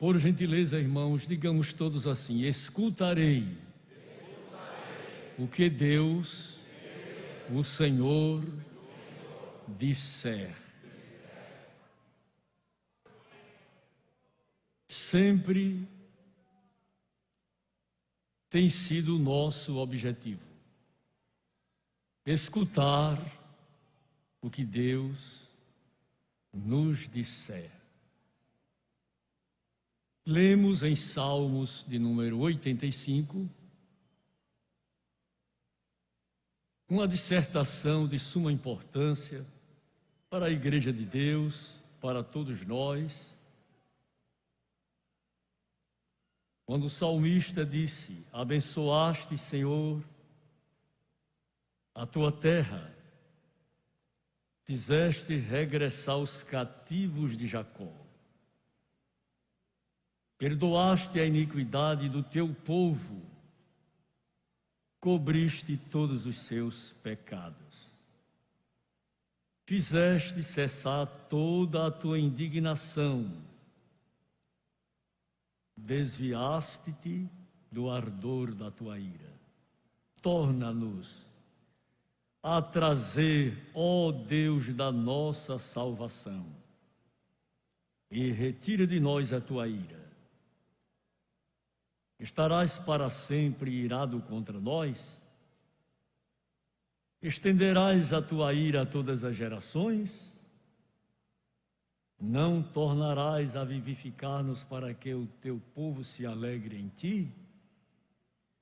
Por gentileza, irmãos, digamos todos assim: escutarei o que Deus, o Senhor, disser. Sempre tem sido o nosso objetivo escutar o que Deus nos disser. Lemos em Salmos de número 85 uma dissertação de suma importância para a Igreja de Deus, para todos nós, quando o salmista disse: abençoaste, Senhor, a tua terra, fizeste regressar os cativos de Jacó, perdoaste a iniquidade do teu povo, cobriste todos os seus pecados, fizeste cessar toda a tua indignação, desviaste-te do ardor da tua ira. Torna-nos a trazer, ó Deus da nossa salvação, e retira de nós a tua ira. Estarás para sempre irado contra nós? Estenderás a tua ira a todas as gerações? Não tornarás a vivificar-nos para que o teu povo se alegre em ti?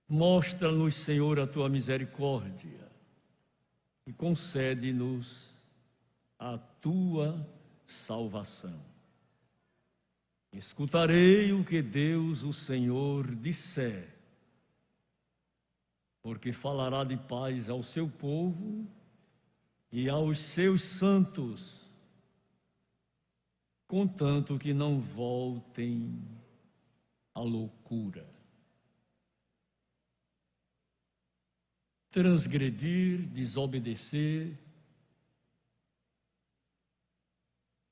Mostra-nos, Senhor, a tua misericórdia e concede-nos a tua salvação. Escutarei o que Deus, o Senhor, disser, porque falará de paz ao seu povo e aos seus santos, contanto que não voltem à loucura. Transgredir, desobedecer,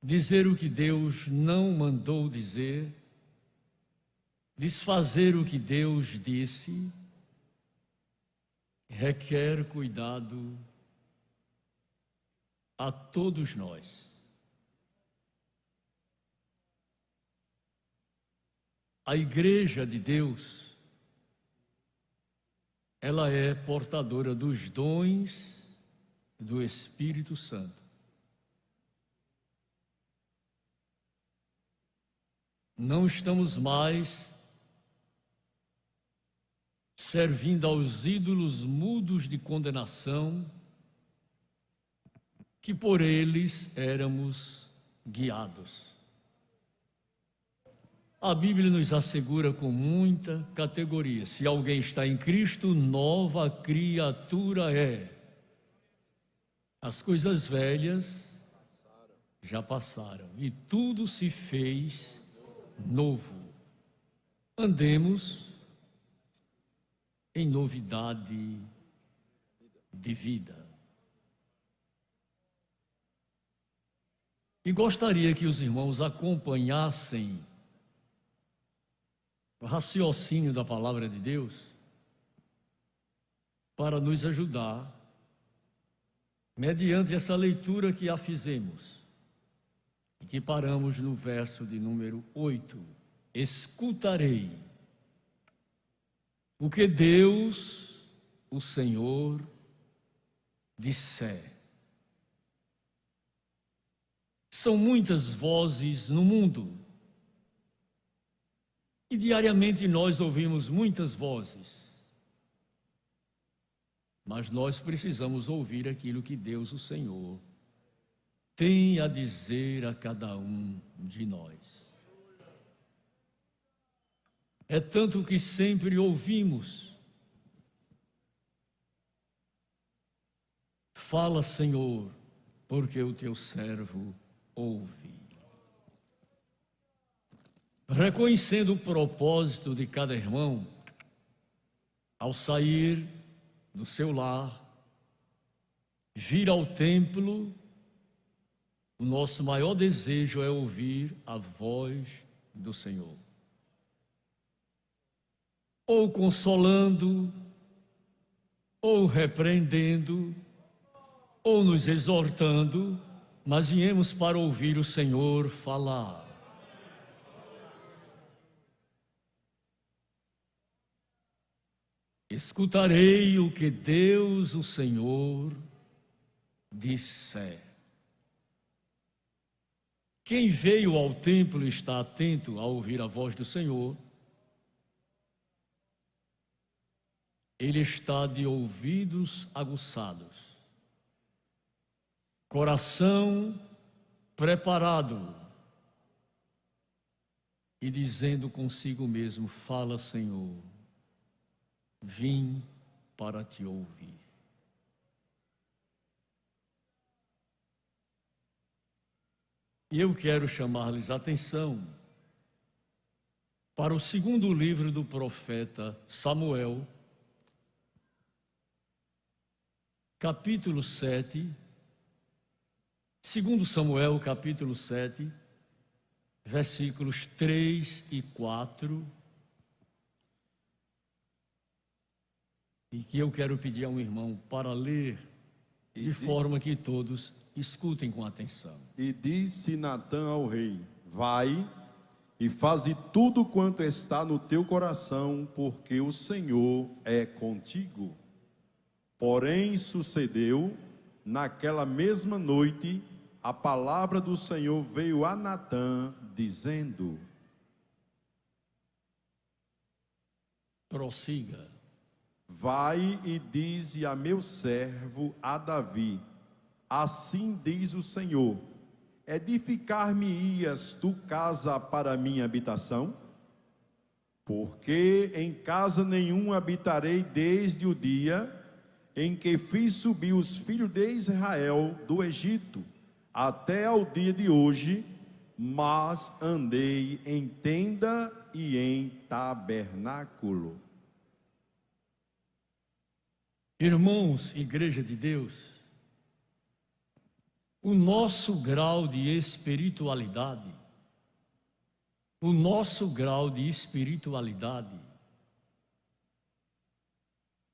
dizer o que Deus não mandou dizer, desfazer o que Deus disse, requer cuidado a todos nós. A Igreja de Deus, ela é portadora dos dons do Espírito Santo. Não estamos mais servindo aos ídolos mudos de condenação, que por eles éramos guiados. A Bíblia nos assegura com muita categoria: se alguém está em Cristo, nova criatura é. As coisas velhas já passaram e tudo se fez novo. Andemos em novidade de vida. E gostaria que os irmãos acompanhassem o raciocínio da palavra de Deus para nos ajudar mediante essa leitura que a fizemos e que paramos no verso de número 8. Escutarei o que Deus, o Senhor, disser. São muitas vozes no mundo e diariamente nós ouvimos muitas vozes, mas nós precisamos ouvir aquilo que Deus, o Senhor, tem a dizer a cada um de nós. É tanto que sempre ouvimos: fala, Senhor, porque o teu servo ouve. Reconhecendo o propósito de cada irmão, ao sair do seu lar, vir ao templo, o nosso maior desejo é ouvir a voz do Senhor. ou consolando, ou repreendendo, ou nos exortando, mas viemos para ouvir o Senhor falar. Escutarei o que Deus, o Senhor, disser. Quem veio ao templo está atento a ouvir a voz do Senhor. Ele está de ouvidos aguçados, coração preparado e dizendo consigo mesmo: fala, Senhor, vim para te ouvir. E eu quero chamar-lhes a atenção para o segundo livro do profeta Samuel, capítulo 7, 2 Samuel, capítulo 7, versículos 3 e 4, e que eu quero pedir a um irmão para ler, de forma que todos escutem com atenção. E disse Natã ao rei: vai e faze tudo quanto está no teu coração, porque o Senhor é contigo. Porém sucedeu, naquela mesma noite, a palavra do Senhor veio a Natã, dizendo: prossiga. vai e dize a meu servo, a Davi: assim diz o Senhor, edificar-me-ias tu casa para minha habitação? Porque em casa nenhuma habitarei desde o dia em que fiz subir os filhos de Israel do Egito, até ao dia de hoje, mas andei em tenda e em tabernáculo. Irmãos, Igreja de Deus, o nosso grau de espiritualidade,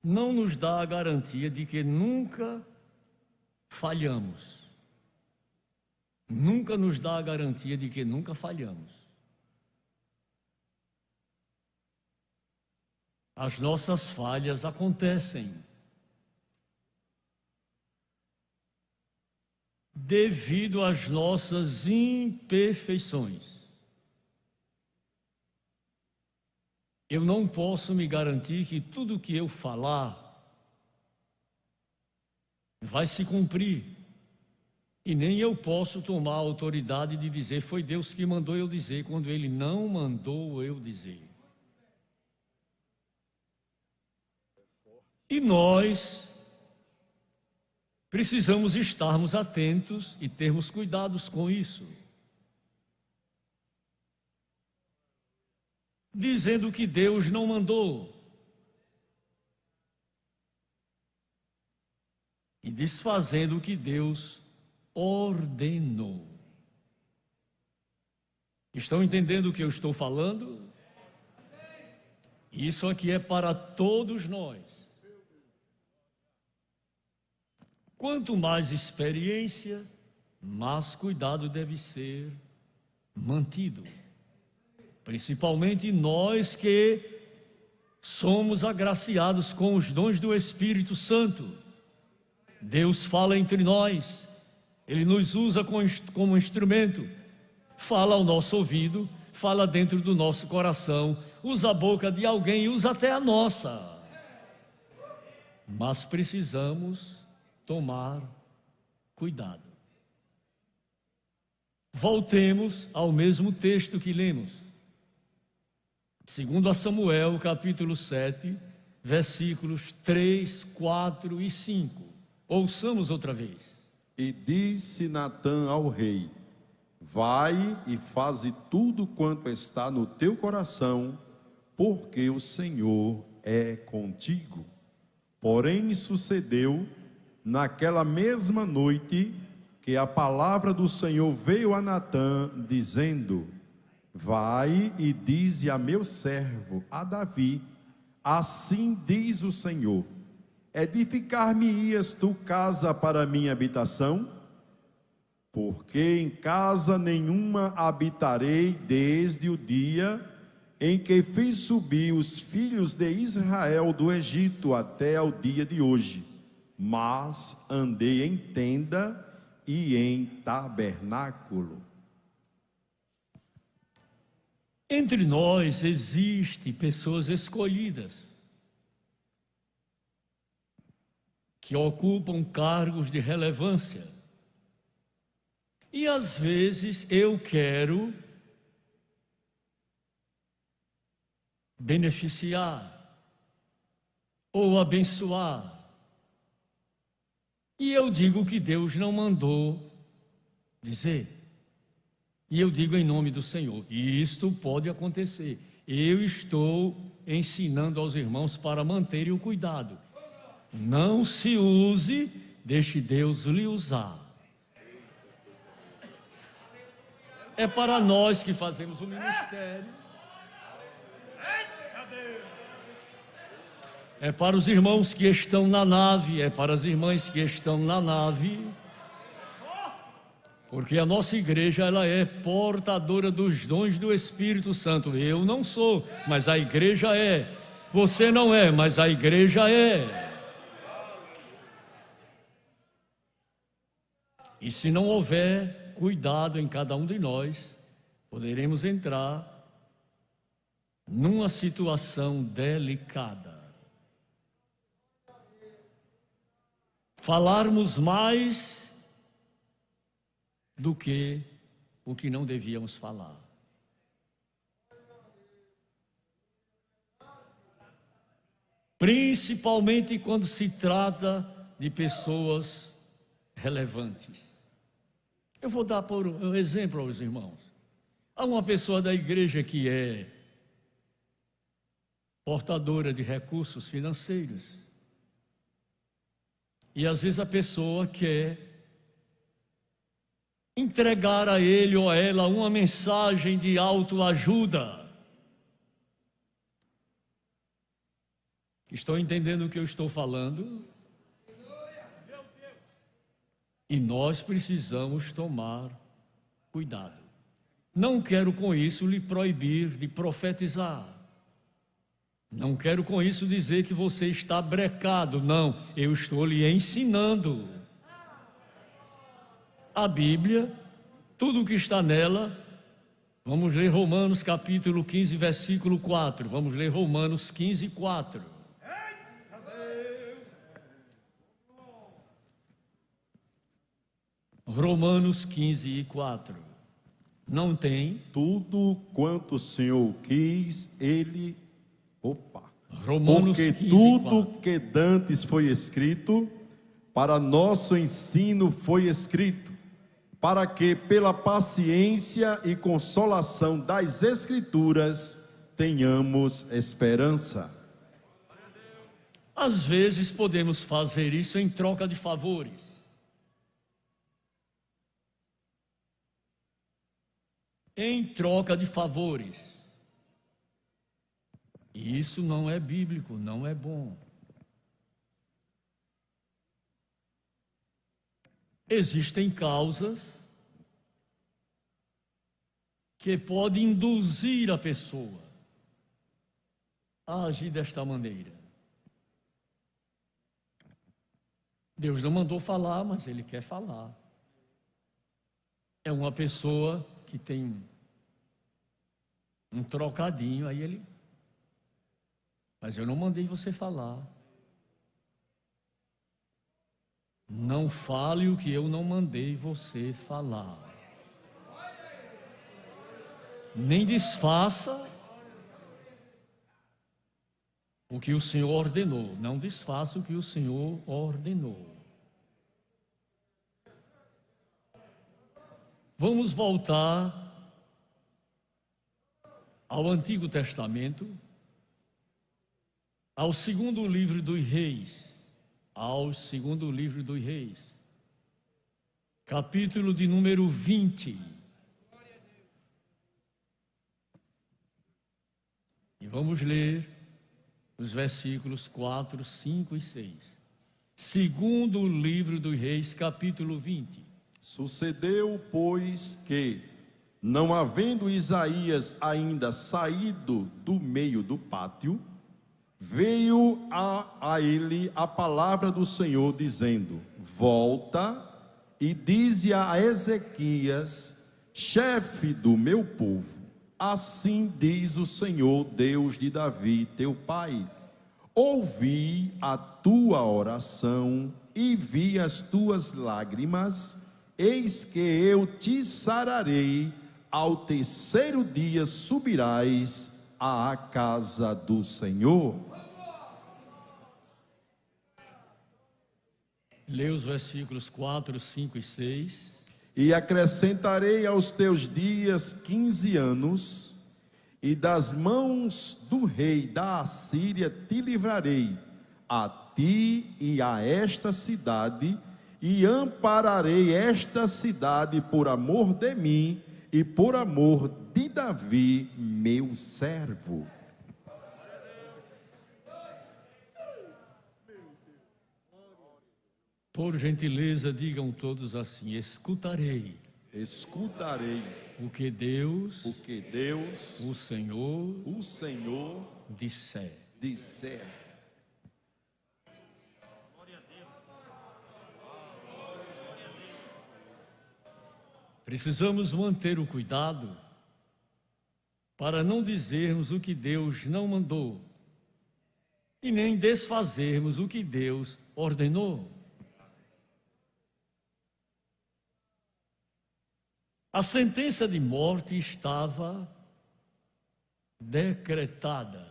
não nos dá a garantia de que nunca falhamos. Nunca nos dá a garantia de que nunca falhamos. As nossas falhas acontecem devido às nossas imperfeições. Eu não posso me garantir que tudo que eu falar vai se cumprir. E nem eu posso tomar a autoridade de dizer foi Deus que mandou eu dizer, quando Ele não mandou eu dizer. E nós precisamos estarmos atentos e termos cuidados com isso. Dizendo que Deus não mandou. E desfazendo o que Deus ordenou. Estão entendendo o que eu estou falando? Isso aqui é para todos nós. Quanto mais experiência, mais cuidado deve ser mantido. Principalmente nós que somos agraciados com os dons do Espírito Santo. Deus fala entre nós, Ele nos usa como instrumento, fala ao nosso ouvido, fala dentro do nosso coração, usa a boca de alguém e usa até a nossa. Mas precisamos tomar cuidado. Voltemos ao mesmo texto que lemos. 2 Samuel, capítulo 7, versículos 3, 4 e 5. Ouçamos outra vez. E disse Natã ao rei: vai e faze tudo quanto está no teu coração, porque o Senhor é contigo. Porém sucedeu, naquela mesma noite, que a palavra do Senhor veio a Natã, dizendo: vai e dize a meu servo, a Davi: Assim diz o Senhor: edificar-me-ias tu casa para minha habitação? Porque em casa nenhuma habitarei desde o dia em que fiz subir os filhos de Israel do Egito até ao dia de hoje, mas andei em tenda e em tabernáculo. Entre nós existem pessoas escolhidas que ocupam cargos de relevância. E às vezes eu quero beneficiar ou abençoar. E eu digo que Deus não mandou dizer. E eu digo em nome do Senhor, e isto pode acontecer. Eu estou ensinando aos irmãos para manterem o cuidado. Não se use, deixe Deus lhe usar. É para nós que fazemos o ministério. É para os irmãos que estão na nave, é para as irmãs que estão na nave. Porque a nossa igreja, ela é portadora dos dons do Espírito Santo. Eu não sou, mas a igreja é. Você não é, mas a igreja é. E se não houver cuidado em cada um de nós, poderemos entrar numa situação delicada. Falarmos mais do que o que não devíamos falar. Principalmente quando se trata de pessoas relevantes. Eu vou dar por um exemplo aos irmãos. Há uma pessoa da igreja que é portadora de recursos financeiros. E às vezes a pessoa quer entregar a ele ou a ela uma mensagem de autoajuda. Estão entendendo o que eu estou falando? E nós precisamos tomar cuidado. Não quero com isso lhe proibir de profetizar. Não quero com isso dizer que você está brecado. Não, eu estou lhe ensinando. A Bíblia, tudo o que está nela, vamos ler Romanos capítulo 15, versículo 4. Vamos ler Romanos 15, 4. Romanos 15, 4. Não tem? Tudo quanto o Senhor quis, Ele... Romanos Porque 15, tudo 4. que dantes foi escrito, para nosso ensino foi escrito, para que pela paciência e consolação das Escrituras tenhamos esperança. Às vezes podemos fazer isso em troca de favores. Em troca de favores. E isso não é bíblico, não é bom. Existem causas que podem induzir a pessoa a agir desta maneira. Deus não mandou falar, mas Ele quer falar. É uma pessoa que tem um trocadinho, aí ele... Mas eu não mandei você falar. Não fale o que eu não mandei você falar. Nem desfaça o que o Senhor ordenou. Não desfaça o que o Senhor ordenou. Vamos voltar ao Antigo Testamento, ao segundo livro dos Reis. Ao segundo livro dos Reis, capítulo de número 20. E vamos ler os versículos 4, 5 e 6. Segundo o livro dos Reis, capítulo 20. Sucedeu, pois, que, não havendo Isaías ainda saído do meio do pátio, veio a ele a palavra do Senhor, dizendo: volta e dize a Ezequias, chefe do meu povo, assim diz o Senhor, Deus de Davi, teu pai: ouvi a tua oração e vi as tuas lágrimas, eis que eu te sararei, ao terceiro dia subirás à casa do Senhor. Lê os versículos 4, 5 e 6. E acrescentarei aos teus dias 15 anos, e das mãos do rei da Assíria te livrarei, a ti e a esta cidade, e ampararei esta cidade por amor de mim e por amor de Davi, meu servo. Por gentileza, digam todos assim: escutarei. Escutarei O que Deus, o Senhor disser. Precisamos manter o cuidado para não dizermos o que Deus não mandou e nem desfazermos o que Deus ordenou. A sentença de morte estava decretada.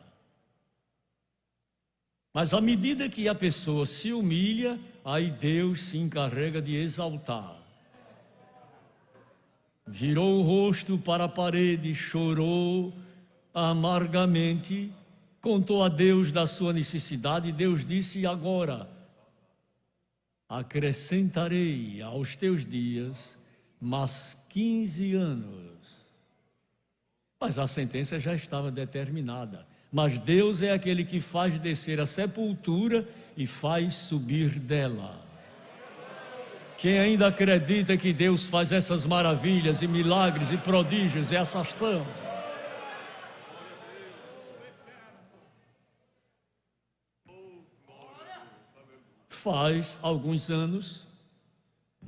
Mas à medida que a pessoa se humilha, aí Deus se encarrega de exaltar. Virou o rosto para a parede, chorou amargamente, contou a Deus da sua necessidade, e Deus disse: agora acrescentarei aos teus dias mais 15 anos. Mas a sentença já estava determinada. Mas Deus é aquele que faz descer a sepultura e faz subir dela. Quem ainda acredita que Deus faz essas maravilhas e milagres e prodígios e essa ação? Faz alguns anos,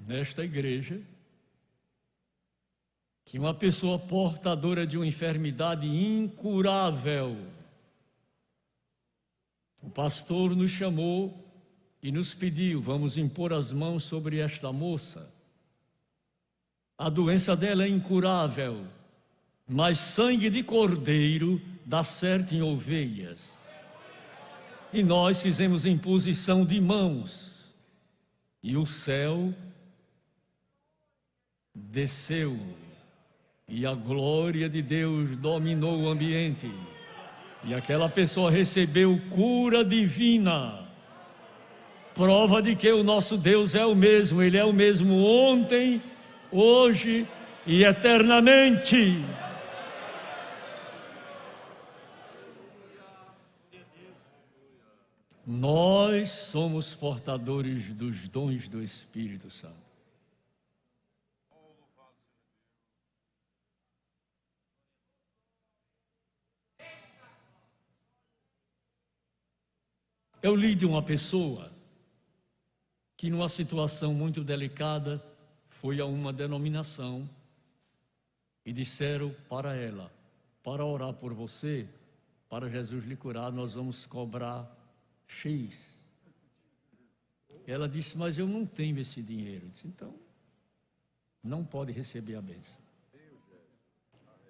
nesta igreja, que uma pessoa portadora de uma enfermidade incurável, o pastor nos chamou e nos pediu: vamos impor as mãos sobre esta moça. A doença dela é incurável, mas sangue de cordeiro dá certo em ovelhas. E nós fizemos imposição de mãos, e o céu desceu, e a glória de Deus dominou o ambiente, e aquela pessoa recebeu cura divina. Prova de que o nosso Deus é o mesmo, Ele é o mesmo ontem, hoje e eternamente. Nós somos portadores dos dons do Espírito Santo. Eu li de uma pessoa que, numa situação muito delicada, foi a uma denominação e disseram para ela: para orar por você, para Jesus lhe curar, nós vamos cobrar X. Ela disse: mas eu não tenho esse dinheiro. Eu disse: então, não pode receber a bênção.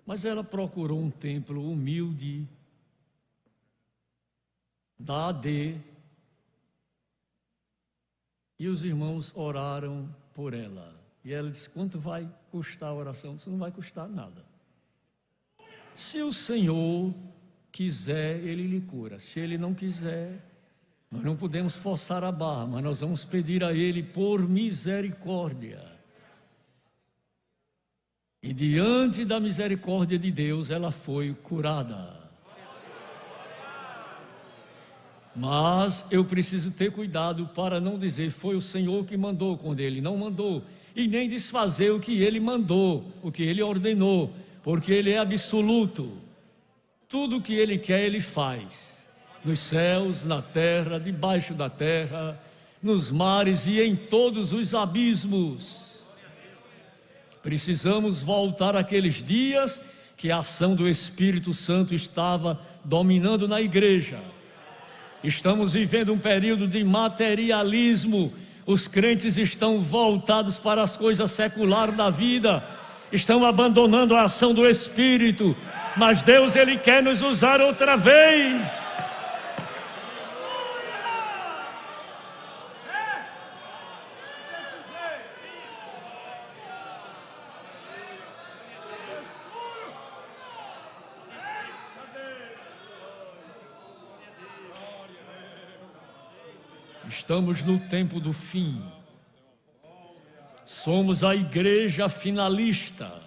Mas ela procurou um templo humilde, da AD, e os irmãos oraram por ela. E ela disse: quanto vai custar a oração? Isso não vai custar nada. Se o Senhor quiser, Ele lhe cura. Se Ele não quiser, nós não podemos forçar a barra, mas nós vamos pedir a Ele por misericórdia. E diante da misericórdia de Deus, ela foi curada. Mas eu preciso ter cuidado para não dizer foi o Senhor que mandou, quando Ele não mandou, e nem desfazer o que Ele mandou, o que Ele ordenou, porque Ele é absoluto. Tudo o que Ele quer, Ele faz, nos céus, na terra, debaixo da terra, nos mares e em todos os abismos. Precisamos voltar àqueles dias que a ação do Espírito Santo estava dominando na igreja. Estamos vivendo um período de materialismo. Os crentes estão voltados para as coisas seculares da vida, estão abandonando a ação do Espírito, mas Deus, Ele quer nos usar outra vez. Estamos no tempo do fim. Somos a igreja finalista.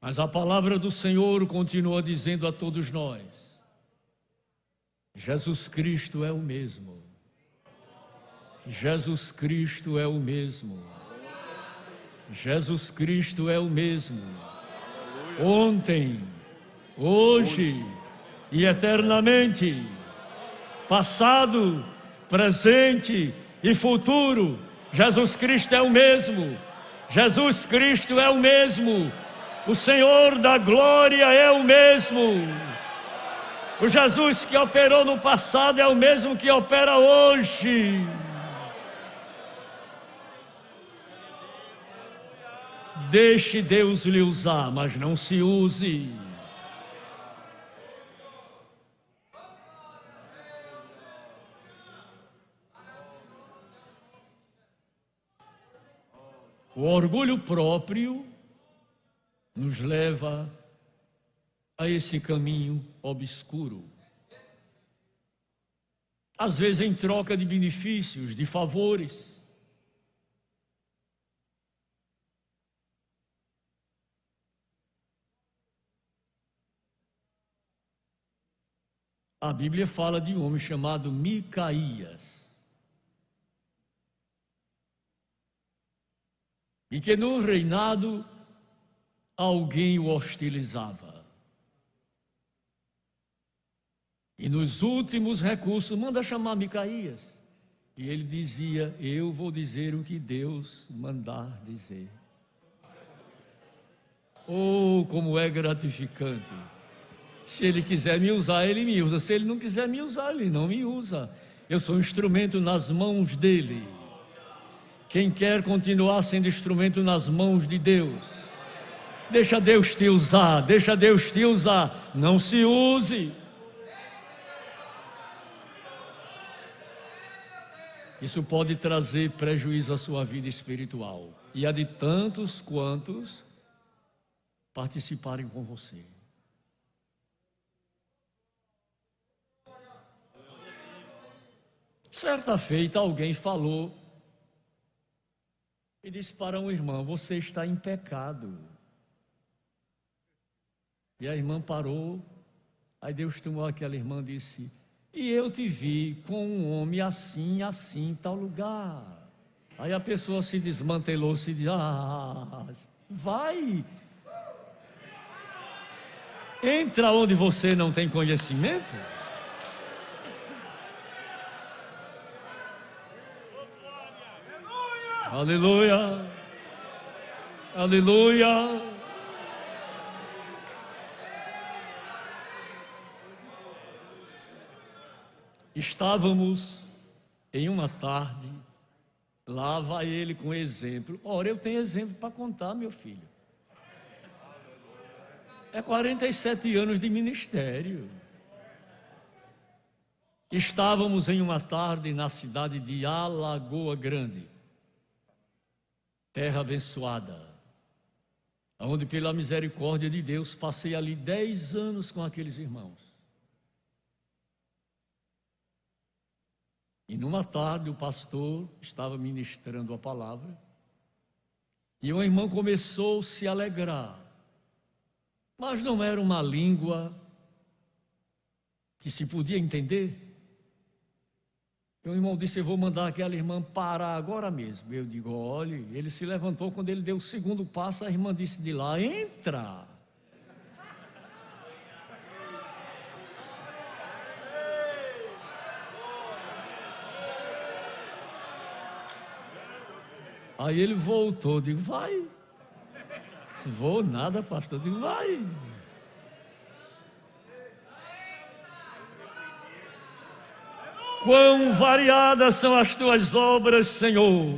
Mas a palavra do Senhor continua dizendo a todos nós: Jesus Cristo é o mesmo. Jesus Cristo é o mesmo. Jesus Cristo é o mesmo. Ontem, hoje e eternamente. Passado, presente e futuro, Jesus Cristo é o mesmo. Jesus Cristo é o mesmo. O Senhor da glória é o mesmo. O Jesus que operou no passado é o mesmo que opera hoje. Deixe Deus lhe usar, mas não se use. O orgulho próprio nos leva a esse caminho obscuro. Às vezes em troca de benefícios, de favores. A Bíblia fala de um homem chamado Micaías. E que no reinado alguém o hostilizava. E nos últimos recursos, manda chamar Micaías. E ele dizia: eu vou dizer o que Deus mandar dizer. Oh, como é gratificante. Se Ele quiser me usar, Ele me usa. Se Ele não quiser me usar, Ele não me usa. Eu sou um instrumento nas mãos dEle. Quem quer continuar sendo instrumento nas mãos de Deus, deixa Deus te usar, deixa Deus te usar, não se use. Isso pode trazer prejuízo à sua vida espiritual e a de tantos quantos participarem com você. Certa feita alguém falou e disse para um irmão: você está em pecado. E a irmã parou, aí Deus tomou aquela irmã e disse: e eu te vi com um homem assim, assim, em tal lugar. Aí a pessoa se desmantelou, se disse: vai, entra onde você não tem conhecimento. Aleluia, aleluia. Estávamos em uma tarde, lá vai ele com exemplo. Ora, eu tenho exemplo para contar, meu filho. É 47 anos de ministério. Estávamos em uma tarde na cidade de Alagoa Grande, terra abençoada, onde pela misericórdia de Deus passei ali 10 anos com aqueles irmãos. E numa tarde o pastor estava ministrando a palavra e o irmão começou a se alegrar, mas não era uma língua que se podia entender. E o irmão disse: eu vou mandar aquela irmã parar agora mesmo. Eu digo: olhe, ele se levantou. Quando ele deu o segundo passo, a irmã disse de lá: entra. Aí ele voltou. Eu digo: vai. Se vou nada, pastor. Eu digo: vai. Quão variadas são as tuas obras, Senhor.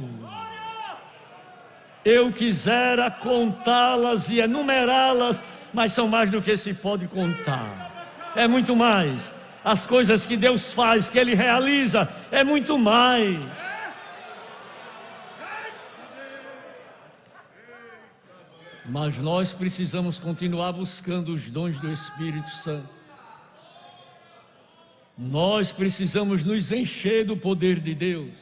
Eu quisera contá-las e enumerá-las, mas são mais do que se pode contar. É muito mais. As coisas que Deus faz, que Ele realiza, é muito mais. Mas nós precisamos continuar buscando os dons do Espírito Santo. Nós precisamos nos encher do poder de Deus.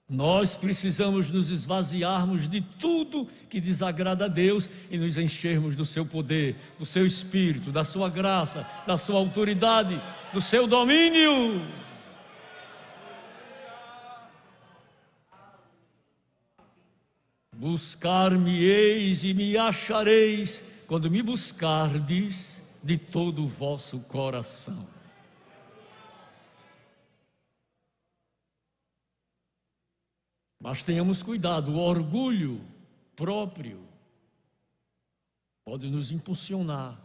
Nós precisamos nos esvaziarmos de tudo que desagrada a Deus e nos enchermos do seu poder, do seu Espírito, da sua graça, da sua autoridade, do seu domínio. Buscar-me-eis e me achareis, quando me buscardes de todo o vosso coração. Mas tenhamos cuidado, o orgulho próprio pode nos impulsionar.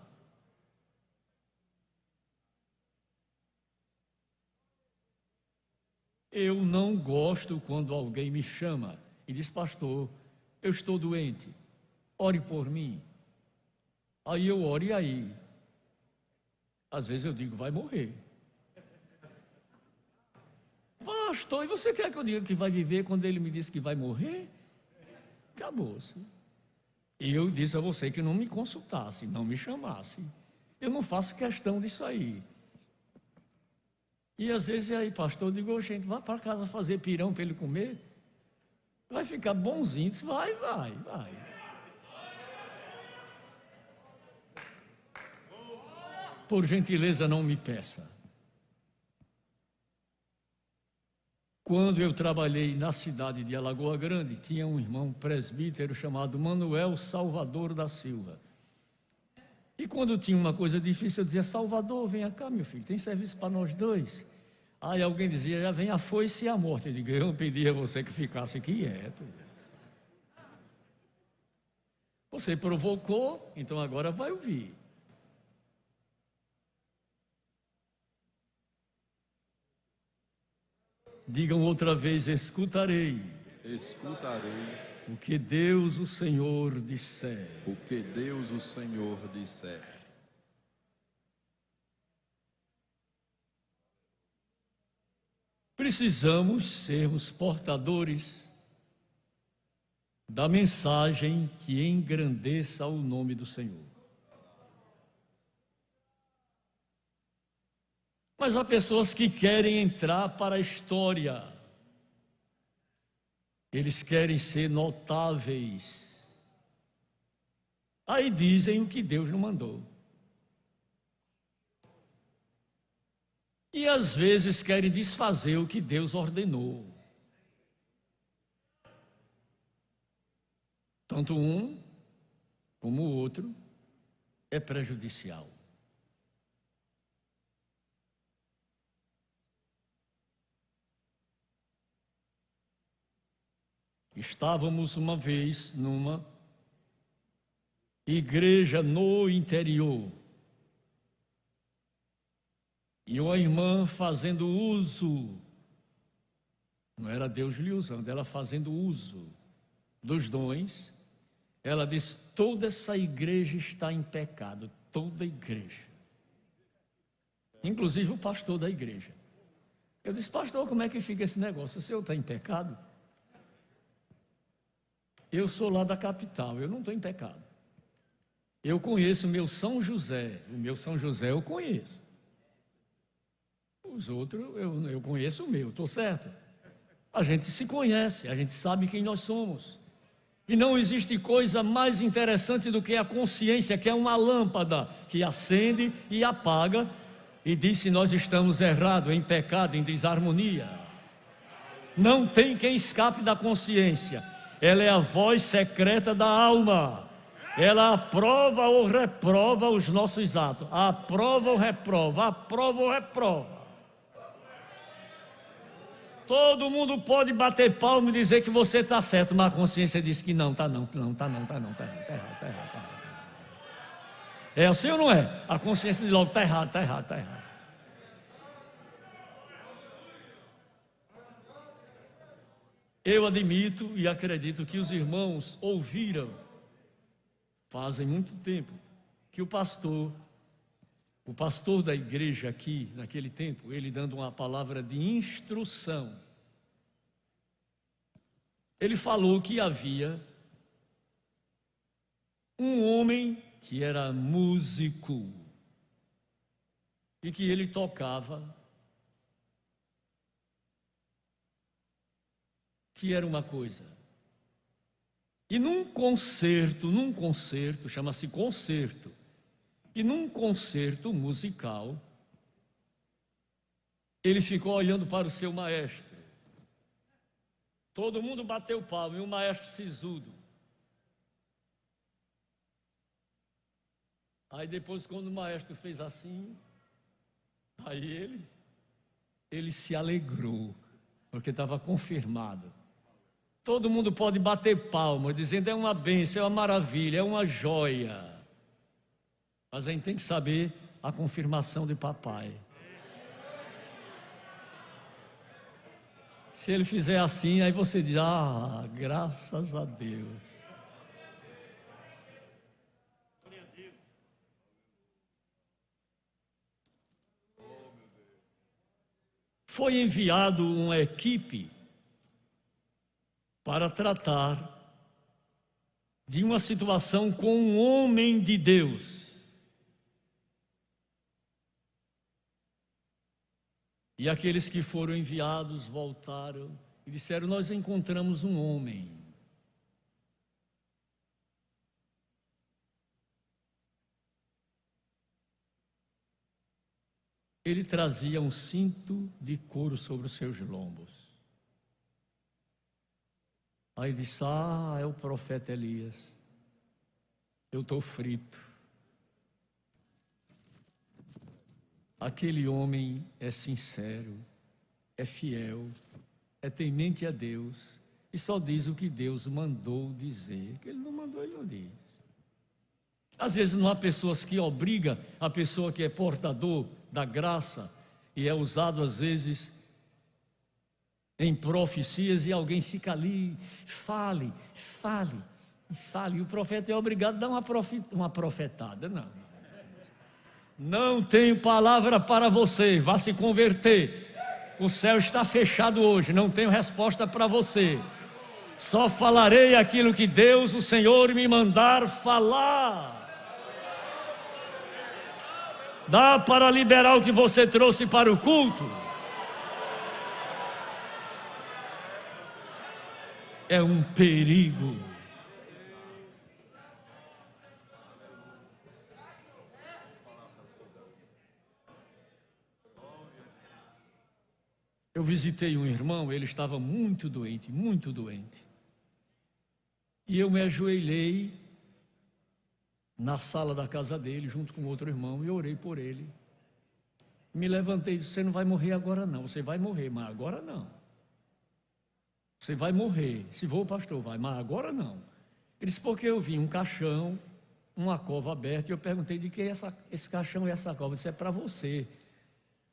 Eu não gosto quando alguém me chama e diz: pastor, eu estou doente, ore por mim. Aí eu oro, e aí? Às vezes eu digo: vai morrer. Pastor, e você quer que eu diga que vai viver quando ele me disse que vai morrer? Acabou-se. E eu disse a você que não me consultasse, não me chamasse. Eu não faço questão disso aí. E às vezes aí, pastor, eu digo: gente, vá para casa fazer pirão para ele comer. Vai ficar bonzinho. Disse: vai. Por gentileza, não me peça. Quando eu trabalhei na cidade de Alagoa Grande, tinha um irmão presbítero chamado Manuel Salvador da Silva. E quando tinha uma coisa difícil, eu dizia: Salvador, venha cá, meu filho, tem serviço para nós dois. Aí alguém dizia: já vem a foice e a morte. Eu digo: eu pedi a você que ficasse quieto. Você provocou, então agora vai ouvir. Digam outra vez: escutarei. Escutarei O que Deus, o Senhor, disser. o que Deus, o Senhor, disser. Precisamos sermos portadores da mensagem que engrandeça o nome do Senhor. Mas há pessoas que querem entrar para a história. Eles querem ser notáveis. Aí dizem o que Deus não mandou. E às vezes querem desfazer o que Deus ordenou. Tanto um como o outro é prejudicial. Estávamos uma vez numa igreja no interior. E uma irmã fazendo uso, não era Deus lhe usando, ela fazendo uso dos dons. Ela disse: toda essa igreja está em pecado, toda a igreja. Inclusive o pastor da igreja. Eu disse: pastor, como é que fica esse negócio? O senhor está em pecado? Eu sou lá da capital, eu não estou em pecado. Eu conheço o meu São José, eu conheço. Os outros, eu conheço o meu, estou certo? A gente se conhece, a gente sabe quem nós somos. E não existe coisa mais interessante do que a consciência, que é uma lâmpada que acende e apaga. e diz se nós estamos errados, em pecado, em desarmonia. Não tem quem escape da consciência. Ela é a voz secreta da alma. Ela aprova ou reprova os nossos atos. Aprova ou reprova, aprova ou reprova. Todo mundo pode bater palma e dizer que você está certo, mas a consciência diz que não, está não, está errado, está errado. É assim ou não é? A consciência diz logo, está errado, está errado, está errado. Eu admito e acredito que os irmãos ouviram, fazem muito tempo, que o pastor da igreja aqui, naquele tempo, ele dando uma palavra de instrução, ele falou que havia um homem que era músico e que ele tocava, que era uma coisa. E num concerto, chama-se concerto, e num concerto musical, ele ficou olhando para o seu maestro. Todo mundo bateu palma e o maestro sisudo. Aí depois, quando o maestro fez assim, aí ele se alegrou, porque estava confirmado. Todo mundo pode bater palma, dizendo é uma bênção, é uma maravilha, é uma joia. Mas a gente tem que saber a confirmação de papai. Se ele fizer assim, aí você diz, graças a Deus. Foi enviado uma equipe para tratar de uma situação com um homem de Deus. E aqueles que foram enviados voltaram e disseram, nós encontramos um homem. Ele trazia um cinto de couro sobre os seus lombos. Aí ele disse, é o profeta Elias. Eu estou frito. Aquele homem é sincero, é fiel, é temente a Deus e só diz o que Deus mandou dizer. Que ele não mandou, ele não diz. Às vezes não há pessoas que obrigam a pessoa que é portador da graça e é usado às vezes em profecias e alguém fica ali, fale. E o profeta é obrigado a dar uma profetada, não. Não tenho palavra para você, vá se converter. O céu está fechado hoje, não tenho resposta para você. Só falarei aquilo que Deus, o Senhor, me mandar falar. Dá para liberar o que você trouxe para o culto? É um perigo. Eu visitei um irmão, ele estava muito doente. E eu me ajoelhei na sala da casa dele, junto com outro irmão, e orei por ele. Me levantei e disse, você não vai morrer agora não, você vai morrer, mas agora não. Você vai morrer, se for pastor, vai, mas agora não. Ele disse, porque eu vi um caixão, uma cova aberta, e eu perguntei de que é esse caixão e essa cova. Ele disse, é para você.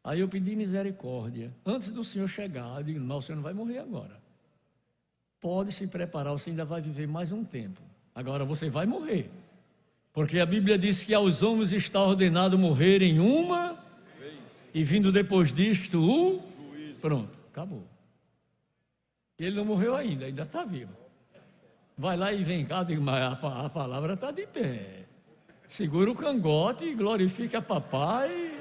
Aí eu pedi misericórdia, antes do senhor chegar, eu digo, não, o senhor não vai morrer agora. Pode se preparar, você ainda vai viver mais um tempo. Agora você vai morrer. Porque a Bíblia diz que aos homens está ordenado morrerem uma vez. E vindo depois disto o juízo. Pronto, acabou. Ele não morreu ainda está vivo. Vai lá e vem cá, digo, mas a palavra está de pé. Segura o cangote e glorifica papai.